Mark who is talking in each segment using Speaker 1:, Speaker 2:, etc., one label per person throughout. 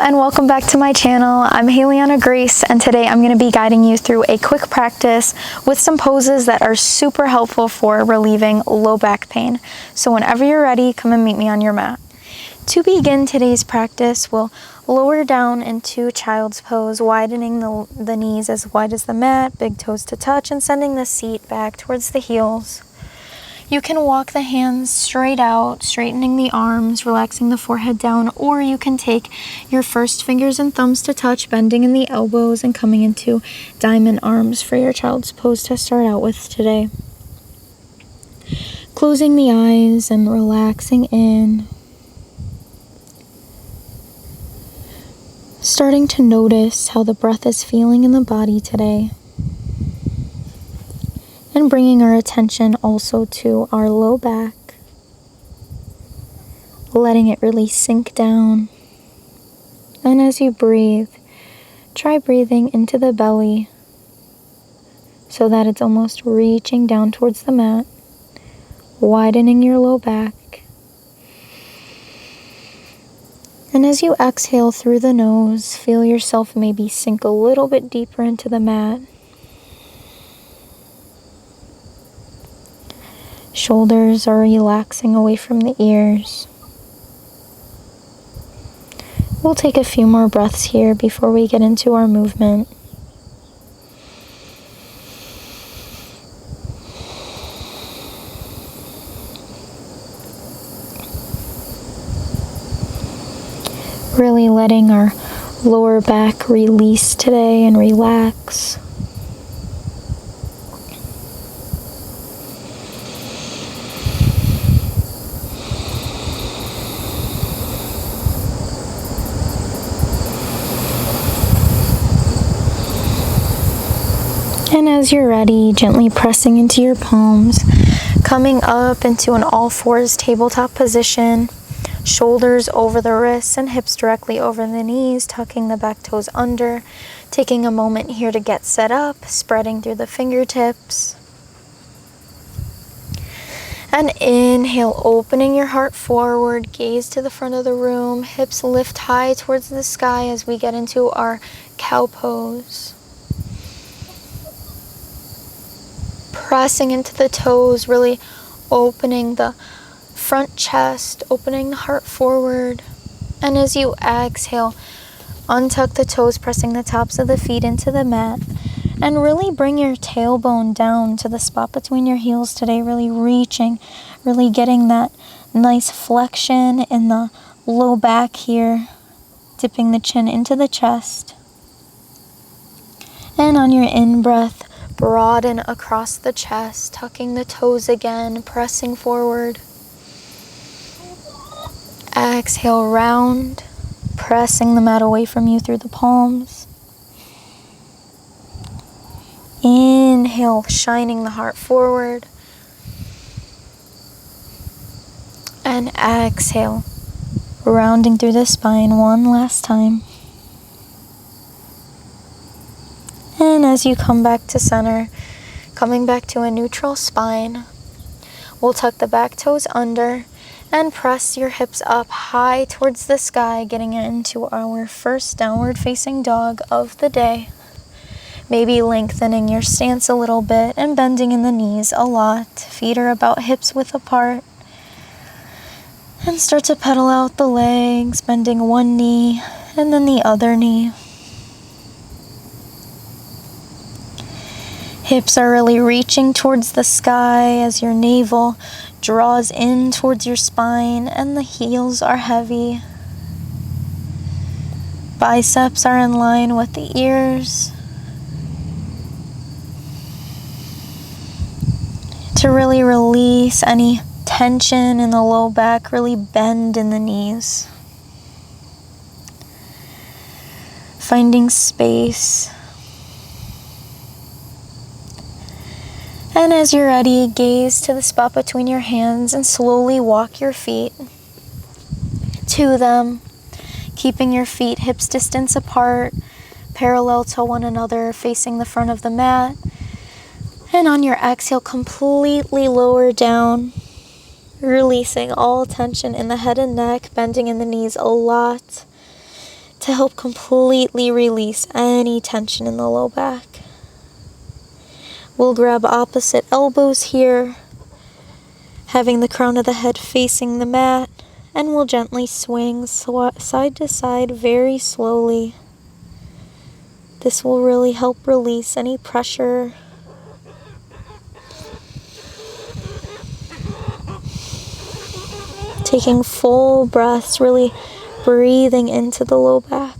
Speaker 1: and welcome back to my channel. I'm Hailianna Grace, and today I'm going to be guiding you through a quick practice with some poses that are super helpful for relieving low back pain. So whenever you're ready, come and meet me on your mat. To begin today's practice, we'll lower down into child's pose, widening the knees as wide as the mat, big toes to touch, and sending the seat back towards the heels. You can walk the hands straight out, straightening the arms, relaxing the forehead down, or you can take your first fingers and thumbs to touch, bending in the elbows and coming into diamond arms for your child's pose to start out with today. Closing the eyes and relaxing in. Starting to notice how the breath is feeling in the body today. And bringing our attention also to our low back, letting it really sink down. And as you breathe, try breathing into the belly so that it's almost reaching down towards the mat, widening your low back. And as you exhale through the nose, feel yourself maybe sink a little bit deeper into the mat. Shoulders are relaxing away from the ears. We'll take a few more breaths here before we get into our movement. Really letting our lower back release today and relax. And as you're ready, gently pressing into your palms, coming up into an all fours tabletop position, shoulders over the wrists and hips directly over the knees, tucking the back toes under, taking a moment here to get set up, spreading through the fingertips. And inhale, opening your heart forward, gaze to the front of the room, hips lift high towards the sky as we get into our cow pose. Pressing into the toes, really opening the front chest, opening the heart forward. And as you exhale, untuck the toes, pressing the tops of the feet into the mat. And really bring your tailbone down to the spot between your heels today, really reaching, really getting that nice flexion in the low back here, dipping the chin into the chest. And on your in-breath, broaden across the chest, tucking the toes again, pressing forward. Exhale, round, pressing the mat away from you through the palms. Inhale, shining the heart forward. And exhale, rounding through the spine one last time. And as you come back to center, coming back to a neutral spine, we'll tuck the back toes under and press your hips up high towards the sky, getting into our first downward facing dog of the day. Maybe lengthening your stance a little bit and bending in the knees a lot. Feet are about hips width apart. And start to pedal out the legs, bending one knee and then the other knee. Hips are really reaching towards the sky as your navel draws in towards your spine and the heels are heavy. Biceps are in line with the ears. To really release any tension in the low back, really bend in the knees. Finding space. And as you're ready, gaze to the spot between your hands and slowly walk your feet to them, keeping your feet hips distance apart, parallel to one another, facing the front of the mat. And on your exhale, completely lower down, releasing all tension in the head and neck, bending in the knees a lot, to help completely release any tension in the low back. We'll grab opposite elbows here, having the crown of the head facing the mat, and we'll gently swing side to side very slowly. This will really help release any pressure. Taking full breaths, really breathing into the low back.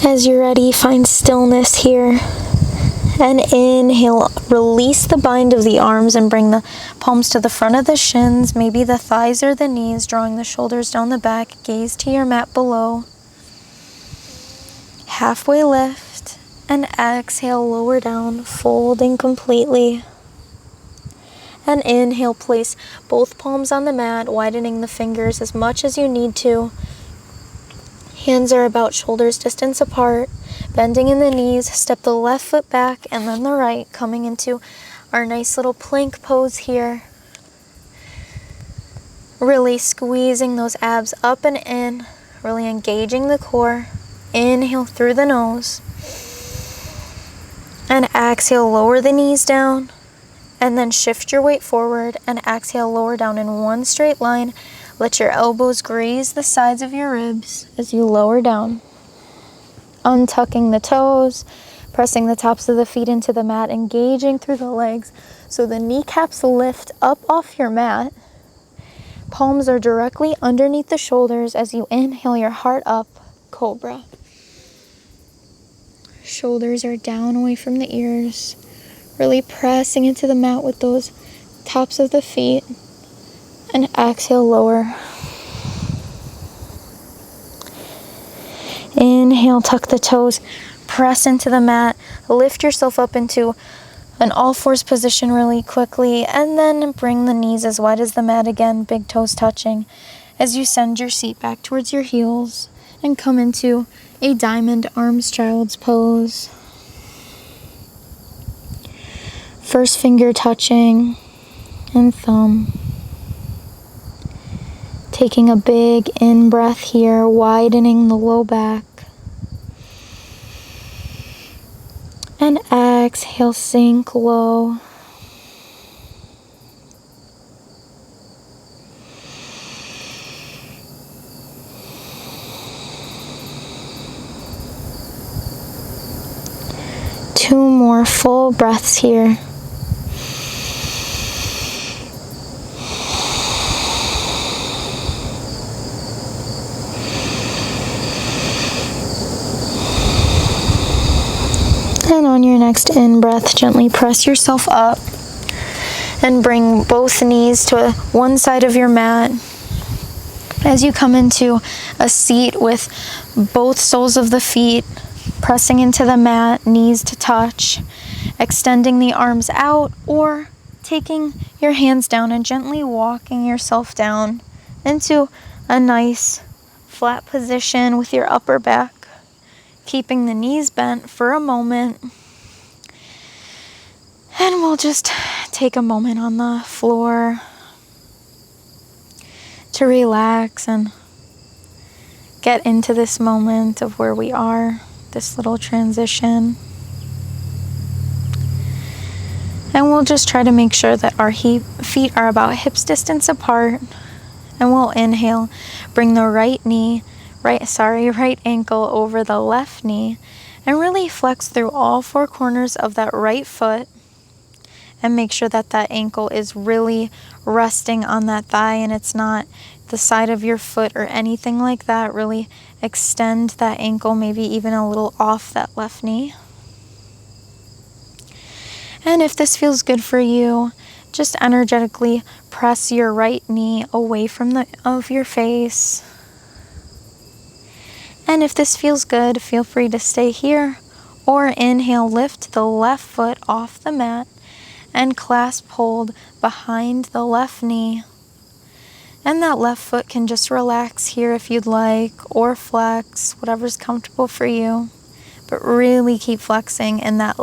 Speaker 1: As you're ready, find stillness here. And inhale, release the bind of the arms and bring the palms to the front of the shins, maybe the thighs or the knees, drawing the shoulders down the back, gaze to your mat below. Halfway lift, and exhale, lower down, folding completely. And inhale, place both palms on the mat, widening the fingers as much as you need to. Hands are about shoulders distance apart, bending in the knees, step the left foot back and then the right, coming into our nice little plank pose here. Really squeezing those abs up and in, really engaging the core. Inhale through the nose. And exhale, lower the knees down. And then shift your weight forward and exhale, lower down in one straight line. Let your elbows graze the sides of your ribs as you lower down. Untucking the toes, pressing the tops of the feet into the mat, engaging through the legs so the kneecaps lift up off your mat. Palms are directly underneath the shoulders as you inhale your heart up, cobra. Shoulders are down away from the ears, really pressing into the mat with those tops of the feet. And exhale, lower. Inhale, tuck the toes, press into the mat, lift yourself up into an all fours position really quickly, and then bring the knees as wide as the mat again, big toes touching, as you send your seat back towards your heels and come into a diamond arms child's pose. First finger touching and thumb. Taking a big in-breath here, widening the low back. And exhale, sink low. Two more full breaths here. And on your next in-breath, gently press yourself up and bring both knees to one side of your mat as you come into a seat with both soles of the feet pressing into the mat, knees to touch, extending the arms out or taking your hands down and gently walking yourself down into a nice flat position with your upper back. Keeping the knees bent for a moment. And we'll just take a moment on the floor to relax and get into this moment of where we are, this little transition. And we'll just try to make sure that our feet are about hips distance apart. And we'll inhale, bring the right ankle over the left knee and really flex through all four corners of that right foot and make sure that that ankle is really resting on that thigh and it's not the side of your foot or anything like that. Really extend that ankle, maybe even a little off that left knee. And if this feels good for you, just energetically press your right knee away from your face. And if this feels good, feel free to stay here or inhale, lift the left foot off the mat and clasp hold behind the left knee. And that left foot can just relax here if you'd like, or flex, whatever's comfortable for you. But really keep flexing in that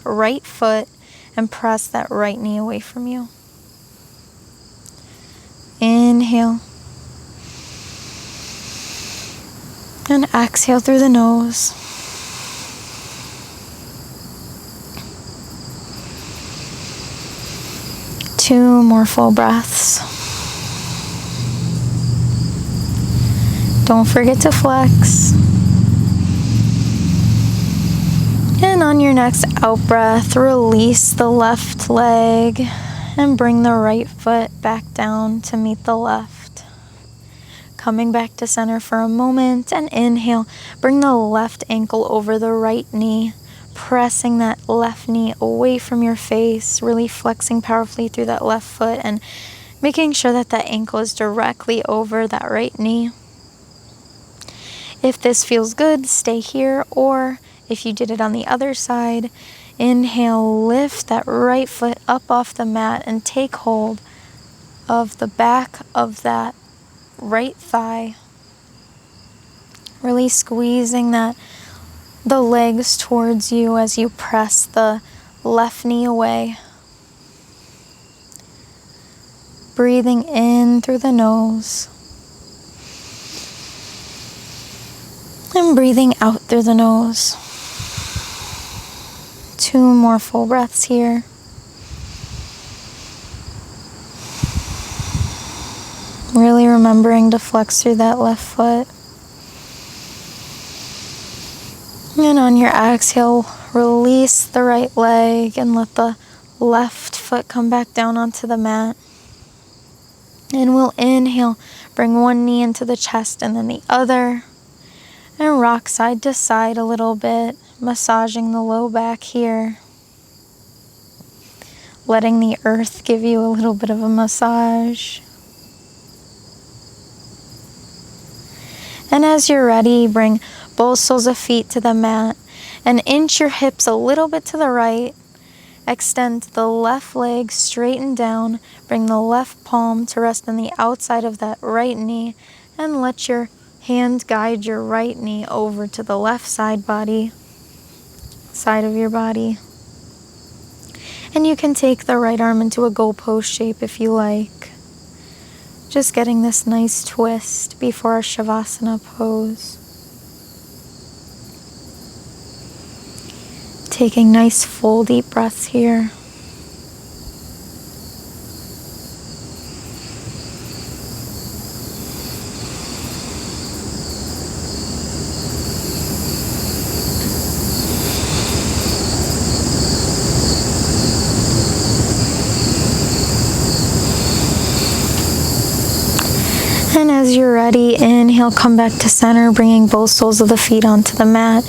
Speaker 1: right foot and press that right knee away from you. Inhale. And exhale through the nose. Two more full breaths. Don't forget to flex. And on your next out breath, release the left leg and bring the right foot back down to meet the left. Coming back to center for a moment, and inhale, bring the left ankle over the right knee, pressing that left knee away from your face, really flexing powerfully through that left foot and making sure that that ankle is directly over that right knee. If this feels good, stay here, or if you did it on the other side, inhale, lift that right foot up off the mat and take hold of the back of that right thigh, really squeezing the legs towards you as you press the left knee away. Breathing in through the nose and breathing out through the nose. Two more full breaths here. Really remembering to flex through that left foot. And on your exhale, release the right leg and let the left foot come back down onto the mat. And we'll inhale, bring one knee into the chest and then the other. And rock side to side a little bit, massaging the low back here. Letting the earth give you a little bit of a massage. And as you're ready, bring both soles of feet to the mat and inch your hips a little bit to the right. Extend the left leg straighten down. Bring the left palm to rest on the outside of that right knee and let your hand guide your right knee over to the left side of your body. And you can take the right arm into a goalpost shape if you like. Just getting this nice twist before our Shavasana pose. Taking nice full deep breaths here. And as you're ready, inhale, come back to center, bringing both soles of the feet onto the mat.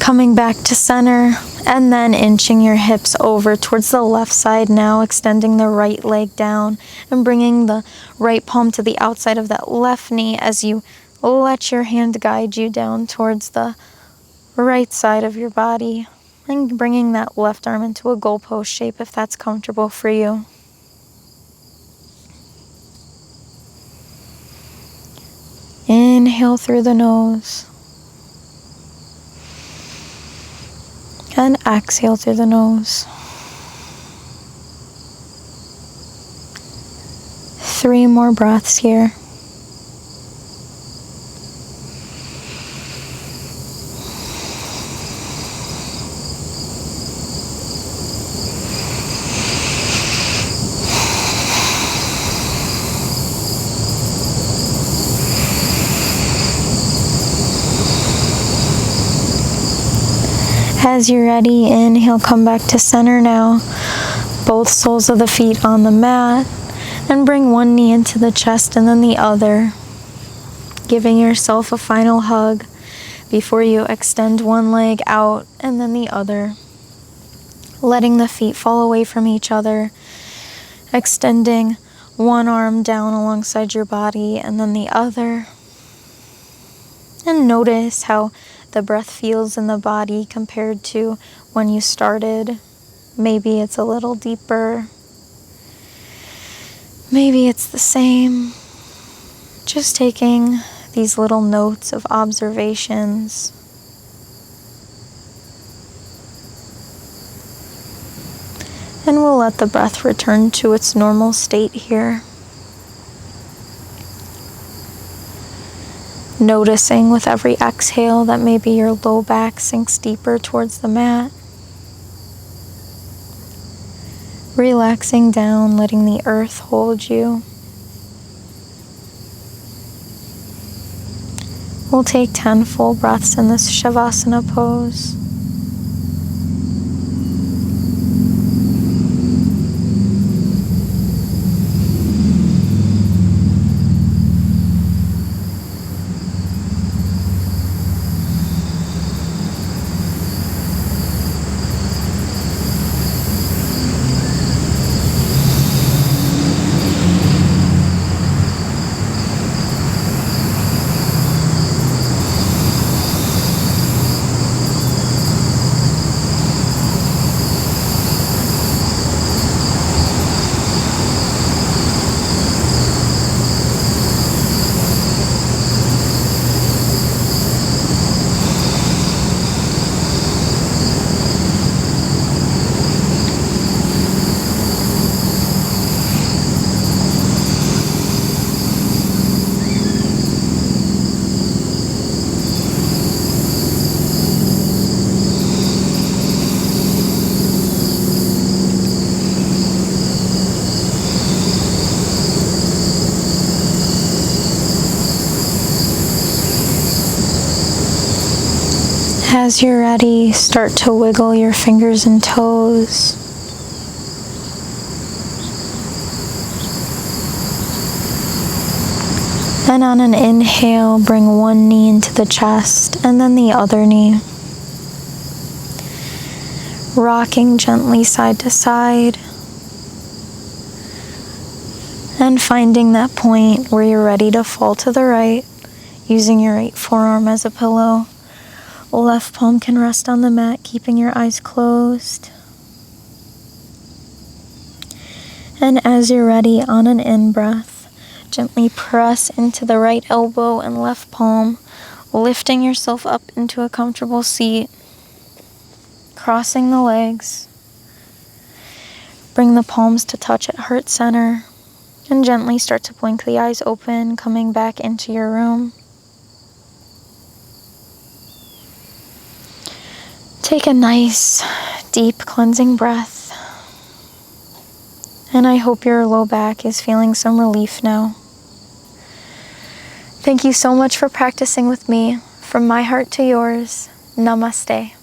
Speaker 1: Coming back to center, and then inching your hips over towards the left side now, extending the right leg down and bringing the right palm to the outside of that left knee as you let your hand guide you down towards the right side of your body and bringing that left arm into a goalpost shape if that's comfortable for you. Inhale through the nose. And exhale through the nose. 3 more breaths here. As you're ready, inhale, come back to center now. Both soles of the feet on the mat. And bring one knee into the chest and then the other. Giving yourself a final hug before you extend one leg out and then the other. Letting the feet fall away from each other. Extending one arm down alongside your body and then the other. And notice how the breath feels in the body compared to when you started. Maybe it's a little deeper. Maybe it's the same. Just taking these little notes of observations. And we'll let the breath return to its normal state here. Noticing with every exhale that maybe your low back sinks deeper towards the mat. Relaxing down, letting the earth hold you. We'll take 10 full breaths in this Shavasana pose. As you're ready, start to wiggle your fingers and toes. And on an inhale, bring one knee into the chest and then the other knee. Rocking gently side to side. And finding that point where you're ready to fall to the right, using your right forearm as a pillow. Left palm can rest on the mat, keeping your eyes closed. And as you're ready, on an in-breath, gently press into the right elbow and left palm, lifting yourself up into a comfortable seat, crossing the legs. Bring the palms to touch at heart center, and gently start to blink the eyes open, coming back into your room. Take a nice, deep cleansing breath. And I hope your low back is feeling some relief now. Thank you so much for practicing with me. From my heart to yours, namaste.